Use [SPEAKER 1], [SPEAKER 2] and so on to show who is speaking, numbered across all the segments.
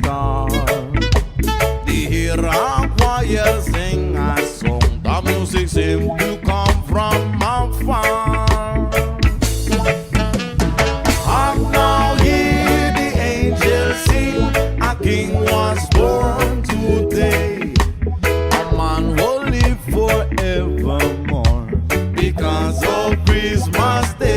[SPEAKER 1] star. The hero choir sing a song. The music seems to come from afar. Hark now, hear the angels sing. A king was born today. A man will live forevermore because of Christmas Day.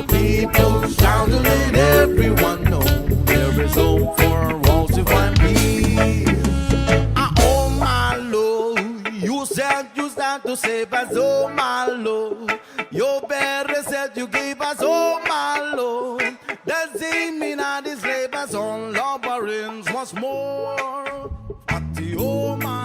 [SPEAKER 1] People shouting, let everyone know there is hope for all to find peace. Oh my Lord, you said you stand to save us, oh my Lord. Your better said you gave us, oh my Lord. Does it mean I enslave us on labyrinths once more? Oh my